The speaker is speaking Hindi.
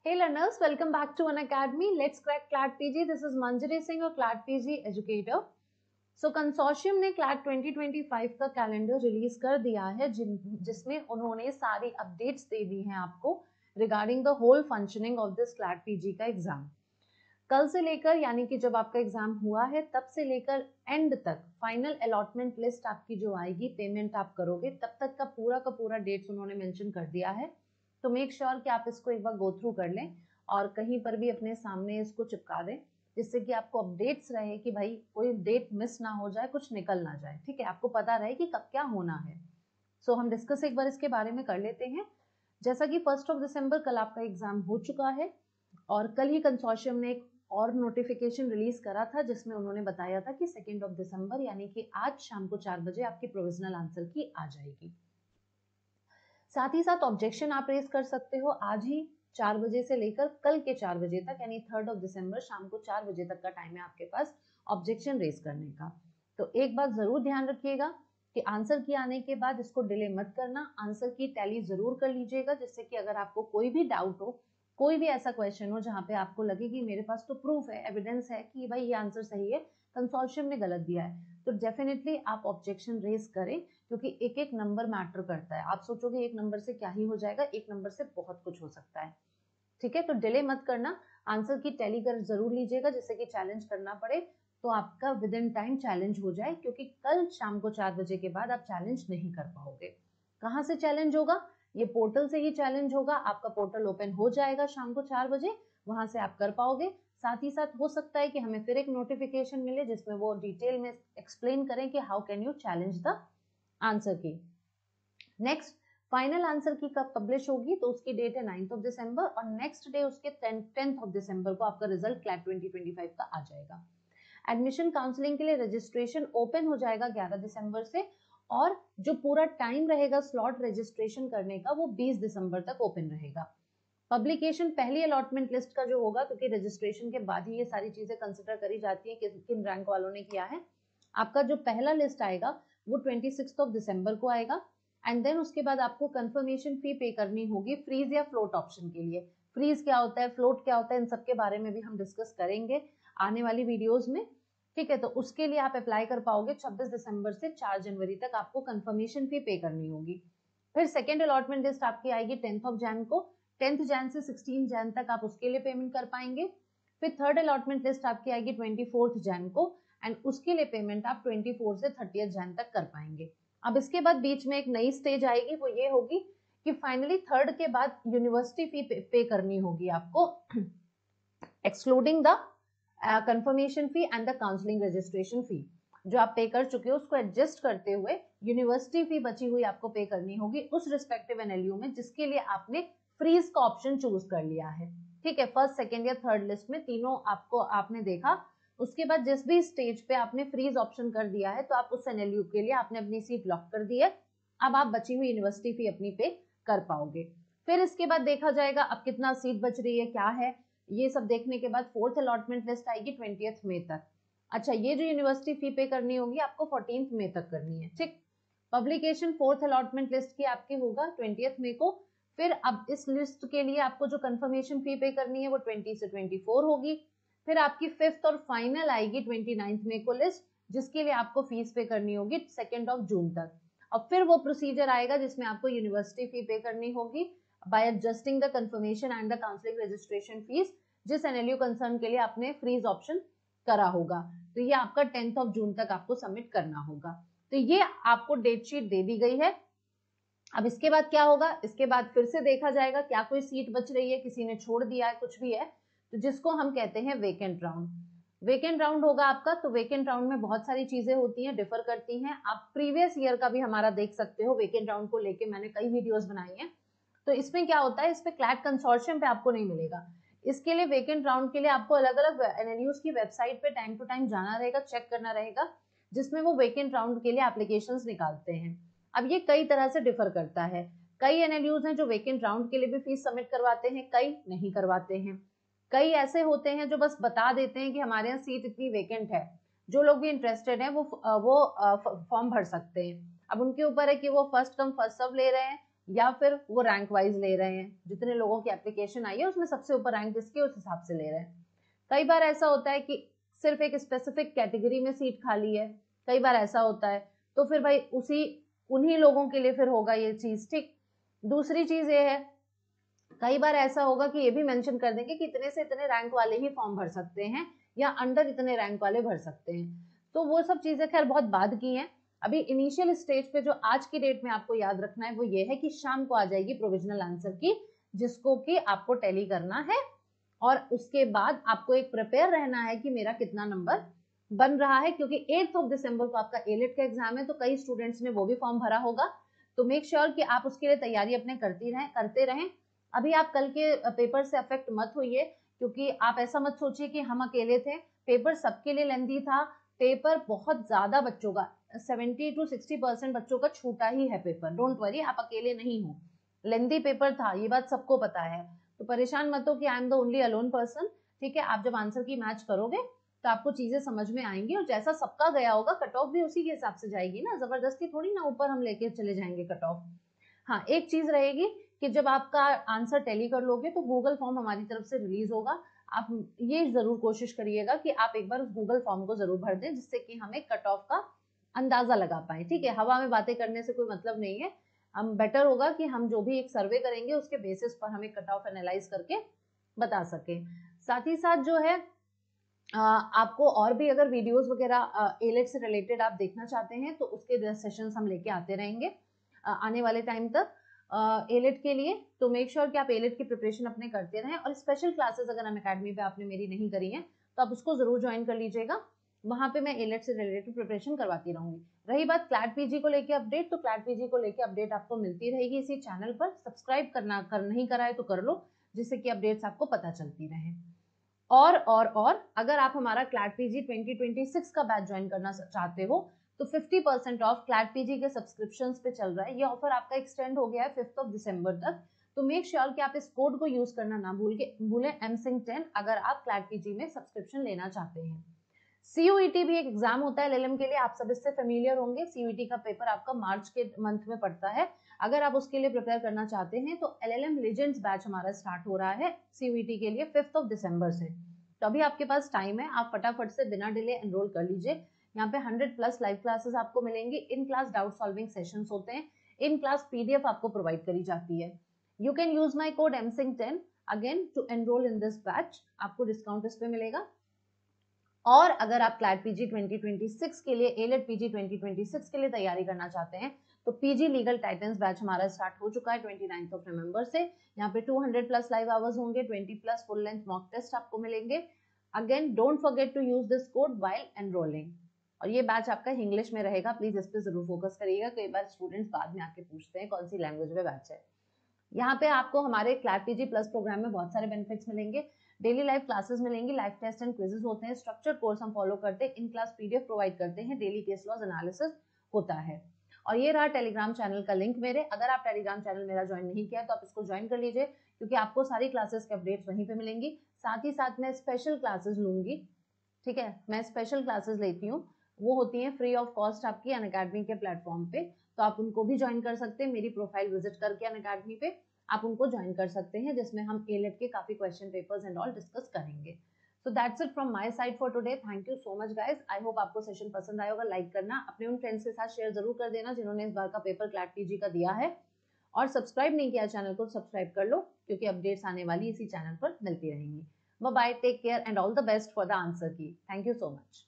Hey learners, welcome back to Unacademy. Let's crack CLAT PG. This is Manjari Singh, a CLAT PG educator. So consortium ने CLAT 2025 का कैलेंडर रिलीज कर दिया है जिसमें उन्होंने सारी अपडेट्स दे दी हैं आपको regarding the whole functioning of this CLAT PG का एग्जाम। कल से लेकर यानी कि जब आपका एग्जाम हुआ है तब से लेकर एंड तक फाइनल अलॉटमेंट लिस्ट आपकी जो आएगी, पेमेंट आप करोगे, तब तक का पूरा डेट्स उन्होंने मेंशन कर दिया है। तो मेक श्योर कि आप इसको एक बार गो थ्रू कर लें और कहीं पर भी अपने सामने इसको चिपका दें, जिससे कि आपको अपडेट्स रहे कि भाई कोई डेट मिस ना हो जाए, कुछ निकल ना जाए। ठीक है, आपको पता रहे कि कब क्या होना है। सो हम डिस्कस एक बार इसके बारे में कर लेते हैं। जैसा कि 1 दिसंबर कल आपका एग्जाम हो चुका है और कल ही कंसोर्शियम ने एक और नोटिफिकेशन रिलीज करा था जिसमें उन्होंने बताया था कि 2 दिसंबर यानी कि आज शाम को 4 बजे आपकी प्रोविजनल आंसर की आ जाएगी। साथ ही साथ ऑब्जेक्शन आप रेज कर सकते हो आज ही 4 बजे से लेकर कल के 4 बजे तक, यानी 3 दिसंबर शाम को 4 बजे तक का टाइम है आपके पास ऑब्जेक्शन रेज करने का। तो एक बात जरूर ध्यान रखिएगा कि आंसर की आने के बाद इसको डिले मत करना, आंसर की टैली जरूर कर लीजिएगा, जिससे कि अगर आपको कोई भी डाउट हो, कोई भी ऐसा क्वेश्चन हो जहां पे आपको लगे कि मेरे पास तो प्रूफ है, एविडेंस है कि भाई ये आंसर सही है, कंसोर्शियम ने गलत दिया है, तो डेफिनेटली आप ऑब्जेक्शन रेज करें, क्योंकि एक एक नंबर मैटर करता है। आप सोचोगे एक नंबर से क्या ही हो जाएगा, एक नंबर से बहुत कुछ हो सकता है। ठीक है, तो डिले मत करना, आंसर की टैली कर जरूर लीजिएगा, जिससे कि चैलेंज करना पड़े तो आपका विद इन टाइम चैलेंज हो जाए, क्योंकि कल शाम को 4 बजे के बाद आप चैलेंज नहीं कर पाओगे। कहाँ से चैलेंज होगा? ये पोर्टल से ही चैलेंज होगा। आपका पोर्टल ओपन हो जाएगा शाम को 4 बजे, वहां से आप कर पाओगे। साथ ही साथ हो सकता है कि हमें फिर एक नोटिफिकेशन मिले जिसमें वो डिटेल में एक्सप्लेन करें कि how can you challenge the answer की। नेक्स्ट फाइनल आंसर की कब पब्लिश होगी, तो उसकी डेट है 9 दिसंबर और नेक्स्ट डे उसके 10 दिसंबर को आपका रिजल्ट क्लैट 2025 का आ जाएगा। एडमिशन काउंसलिंग के लिए रजिस्ट्रेशन ओपन हो जाएगा 11 दिसंबर से और जो पूरा टाइम रहेगा स्लॉट रजिस्ट्रेशन करने का वो 20 दिसंबर तक ओपन रहेगा। पब्लिकेशन पहली अलॉटमेंट लिस्ट का जो होगा, क्योंकि रजिस्ट्रेशन के बाद ही ये सारी चीजें कंसिडर करी जाती है कि किन रैंक वालों ने किया है। आपका जो पहला लिस्ट आएगा वो 26 दिसंबर को आएगा एंड देन उसके बाद आपको कंफर्मेशन फी पे करनी होगी फ्रीज या फ्लोट ऑप्शन के लिए। फ्रीज क्या होता है, फ्लोट क्या होता है, इन सब के बारे में भी हम डिस्कस करेंगे आने वाली वीडियोस में। ठीक है, तो उसके लिए आप अप्लाई कर पाओगे 26 दिसंबर से 4 जनवरी तक आपको कंफर्मेशन फी पे करनी होगी। फिर सेकेंड अलॉटमेंट लिस्ट आपकी आएगी 10 जैन को, 10 जैन से 16 जैन तक आप उसके लिए पेमेंट कर पाएंगे। फिर थर्ड अलॉटमेंट लिस्ट आपकी आएगी 24 जैन को एंड उसके लिए पेमेंट आप 24 से 30 जैन तक कर पाएंगे। अब इसके बाद बीच में एक नई स्टेज आएगी, वो ये होगी कि फाइनली थर्ड के बाद यूनिवर्सिटी फी पे करनी होगी आपको, excluding the confirmation fee and the counselling registration fee. जो आप पे कर चुके हो उसको एडजस्ट करते हुए यूनिवर्सिटी फी बची हुई आपको पे करनी होगी उस रिस्पेक्टिव एनएलयू में जिसके लिए आपने फ्रीज का ऑप्शन चूज कर लिया है। ठीक है, फर्स्ट सेकेंड या थर्ड लिस्ट में तीनों आपको आपने देखा। उसके बाद जिस भी स्टेज पे आपने फ्रीज ऑप्शन कर दिया है तो आप उस एनएलयू के लिए आपने अपनी सीट लॉक कर दी है। अब आप बची हुई यूनिवर्सिटी फी अपनी पे कर पाओगे। फिर इसके बाद देखा जाएगा अब कितना सीट बच रही है, क्या है, ये सब देखने के बाद फोर्थ अलॉटमेंट लिस्ट आएगी 20 मई तक। अच्छा, ये जो यूनिवर्सिटी फी पे करनी होगी आपको 14 मई तक करनी है। ठीक, पब्लिकेशन फोर्थ अलॉटमेंट लिस्ट की आपकी होगा 20 मई को। फिर अब इस लिस्ट के लिए आपको जो कंफर्मेशन फी पे करनी है वो 20 से 24 होगी। फिर आपकी फिफ्थ और फाइनल आएगी 29 मई को लिस्ट, जिसके लिए आपको फीस पे करनी होगी 2 जून तक। अब फिर वो प्रोसीजर आएगा जिसमें आपको यूनिवर्सिटी फी पे करनी होगी bye adjusting the confirmation and the counselling registration fees जिस एनएलयू कंसर्न के लिए आपने फ्रीज ऑप्शन करा होगा। तो ये आपका 10 जून तक आपको सबमिट करना होगा। तो ये आपको डेट शीट दे दी गई है। अब इसके बाद क्या होगा, इसके बाद फिर से देखा जाएगा क्या कोई सीट बच रही है, किसी ने छोड़ दिया है, कुछ भी है, तो जिसको हम कहते हैं वेकेंट राउंड। वेकेंट राउंड होगा आपका। तो वेकेंट राउंड में बहुत सारी चीजें होती हैं, डिफर करती हैं। आप प्रीवियस ईयर का भी हमारा देख सकते हो, वेकेंट राउंड को लेके मैंने कई वीडियोस बनाई हैं। तो इसमें क्या होता है, इसमें क्लैट कंसोर्शियम पे आपको नहीं मिलेगा। इसके लिए वेकेंट राउंड के लिए आपको अलग अलग एनएलयूज की वेबसाइट पे टाइम टू टाइम जाना रहेगा, चेक करना रहेगा, जिसमें वो वेकेंट राउंड के लिए एप्लीकेशंस निकालते हैं। अब ये कई तरह से डिफर करता है। कई एनएलयूज हैं जो वेकेंट राउंड के लिए भी फीस सबमिट करवाते हैं, कई नहीं करवाते हैं। कई ऐसे होते हैं जो बस बता देते हैं कि हमारे यहाँ सीट इतनी वेकेंट है, जो लोग भी इंटरेस्टेड हैं वो फॉर्म भर सकते हैं। अब उनके ऊपर है कि वो फर्स्ट कम फर्स्ट सर्व ले रहे हैं, या फिर वो रैंक वाइज ले रहे हैं, जितने लोगों की एप्लीकेशन आई है उसमें सबसे ऊपर रैंक किसकी उस हिसाब से ले रहे हैं। कई बार ऐसा होता है कि सिर्फ एक स्पेसिफिक कैटेगरी में सीट खाली है, कई बार ऐसा होता है, तो फिर भाई उन्हीं लोगों के लिए फिर होगा ये चीज, ठीक। दूसरी चीज ये है, कई बार ऐसा होगा कि ये भी मेंशन कर देंगे कि इतने से इतने रैंक वाले ही फॉर्म भर सकते हैं या अंडर इतने रैंक वाले भर सकते हैं। तो वो सब चीजें खैर बहुत बाद की हैं। अभी इनिशियल स्टेज पे जो आज की डेट में आपको याद रखना है वो ये है कि शाम को आ जाएगी प्रोविजनल आंसर की, जिसको कि आपको टैली करना है, और उसके बाद आपको एक प्रिपेयर रहना है कि मेरा कितना नंबर बन रहा है, क्योंकि 8 दिसंबर को आपका एलिट का एग्जाम है, तो कई स्टूडेंट्स ने वो भी फॉर्म भरा होगा। तो मेक श्योर कि आप उसके लिए तैयारी अपने करते रहें। अभी आप कल के पेपर से अफेक्ट मत होइए, क्योंकि आप ऐसा मत सोचिए कि हम अकेले थे, पेपर सबके लिए लेंदी था। पेपर बहुत ज्यादा बच्चों का 70 to 60% बच्चों का छूटा ही है पेपर, डोंट वरी, आप अकेले नहीं हो, लेंदी पेपर था, ये बात सबको पता है। तो परेशान मत हो कि I am the only alone person, ठीक है। आप जब आंसर की मैच करोगे तो आपको चीजें समझ में आएंगी, और जैसा सबका गया होगा कट ऑफ भी उसी के हिसाब से जाएगी ना, जबरदस्ती थोड़ी ना ऊपर हम लेके चले जाएंगे कट ऑफ। हाँ, एक चीज रहेगी कि जब आपका आंसर टैली कर लोगे तो गूगल फॉर्म हमारी तरफ से रिलीज होगा। आप ये जरूर कोशिश करिएगा कि आप एक बार उस गूगल फॉर्म को जरूर भर दें, जिससे कि हमें कट ऑफ का अंदाजा लगा पाए, ठीक है। हवा में बातें करने से कोई मतलब नहीं है, हम बेटर होगा कि हम जो भी एक सर्वे करेंगे उसके बेसिस पर हमें कट ऑफ एनालाइज करके बता सके। साथ ही साथ जो है आपको और भी अगर वीडियोस वगैरह एलेट से रिलेटेड आप देखना चाहते हैं तो उसके सेशंस हम लेके आते रहेंगे आने वाले टाइम तक एलेट के लिए। तो मेक श्योर कि आप एलेट की प्रिपरेशन अपने करते रहें, और स्पेशल क्लासेस अगर अनअकैडमी पे आपने मेरी नहीं करी है तो आप उसको जरूर ज्वाइन कर लीजिएगा, वहां पे मैं एलेट से रिलेटेड प्रिपरेशन करवाती रहूंगी। रही बात क्लैट पीजी को लेके अपडेट, तो क्लैट पीजी को लेके अपडेट आपको मिलती रहेगी इसी चैनल पर। सब्सक्राइब नहीं करा है तो कर लो, जिससे कि अपडेट्स आपको पता चलती रहे। और अगर आप हमारा क्लैट पीजी 2026 का बैच ज्वाइन करना चाहते हो तो 50% ऑफ क्लैट पीजी के सब्सक्रिप्शन पे चल रहा है। ये ऑफर आपका एक्सटेंड हो गया है 5 दिसंबर तक, तो मेक श्योर कि आप इस कोड को यूज करना ना भूलें msing10 अगर आप क्लैट पीजी में सब्सक्रिप्शन लेना चाहते हैं। CUET भी एक एग्जाम होता है LLM के लिए, आप सब इससे फेमिलियर होंगे। CUET का पेपर आपका मार्च के मंथ में पड़ता है। अगर आप उसके लिए प्रिपेयर करना चाहते हैं तो LLM लेजेंड्स बैच हमारा स्टार्ट हो रहा है CUET के लिए 5 दिसंबर से। तो अभी आपके पास टाइम है, आप फटाफट से बिना डिले एनरोल कर लीजिए। यहाँ पे 100+ लाइव क्लासेस आपको मिलेंगी, in class doubt solving sessions होते हैं, इन क्लास PDF आपको प्रोवाइड करी जाती है। You can use my code msing10 again to enroll in this batch, आपको डिस्काउंट इस पे मिलेगा। और अगर आप क्लैट पीजी 2026 के लिए एलेट पीजी 2026 के लिए तैयारी करना चाहते हैं तो पीजी लीगल टाइटन्स बैच हमारा स्टार्ट हो चुका है 29 नवंबर से। यहाँ पे 200+ लाइव आवर्स होंगे, 20+ फुल लेंथ मॉक टेस्ट आपको मिलेंगे। Again don't forget to use this code while enrolling. और ये बैच आपका इंग्लिश में रहेगा, प्लीज इस पे जरूर फोकस करिएगा, कई बार स्टूडेंट्स बाद में आके पूछते हैं कौन सी लैंग्वेज में बैच है। यहाँ पे आपको हमारे क्लैट पीजी प्लस प्रोग्राम में बहुत सारे बेनिफिट्स मिलेंगे, डेली लाइव क्लासेस मिलेंगी, लाइव टेस्ट एंड क्विजेस होते हैं, स्ट्रक्चर्ड कोर्स हम फॉलो करते हैं, इन क्लास PDF प्रोवाइड करते हैं, डेली केस लॉज एनालिसिस होता है। और ये रहा टेलीग्राम चैनल का लिंक मेरे, अगर आप टेलीग्राम चैनल मेरा ज्वाइन नहीं किया तो आप इसको ज्वाइन कर लीजिए, क्योंकि आपको सारी क्लासेस के अपडेट्स वहीं पे मिलेंगी। साथ ही साथ मैं स्पेशल क्लासेस लूंगी, ठीक है, मैं स्पेशल क्लासेस लेती हूँ, वो होती हैं फ्री ऑफ कॉस्ट आपकी अनअकैडमी के प्लेटफॉर्म पे, तो आप उनको भी ज्वाइन कर सकते हैं। मेरी प्रोफाइल विजिट करके अनअकैडमी पे आप उनको ज्वाइन कर सकते हैं, जिसमें हम एलेट के काफी question papers and all discuss करेंगे। So that's it from my side for today, thank you so much guys. I hope आपको सेशन पसंद आया होगा, लाइक करना, अपने उन फ्रेंड्स के साथ शेयर जरूर कर देना जिन्होंने इस बार का पेपर क्लैट पीजी का दिया है, और सब्सक्राइब नहीं किया चैनल को सब्सक्राइब कर लो, क्योंकि अपडेट्स आने वाली इसी चैनल पर मिलती रहेंगी। Bye bye, take care and all the best for the answer key. Thank you so much.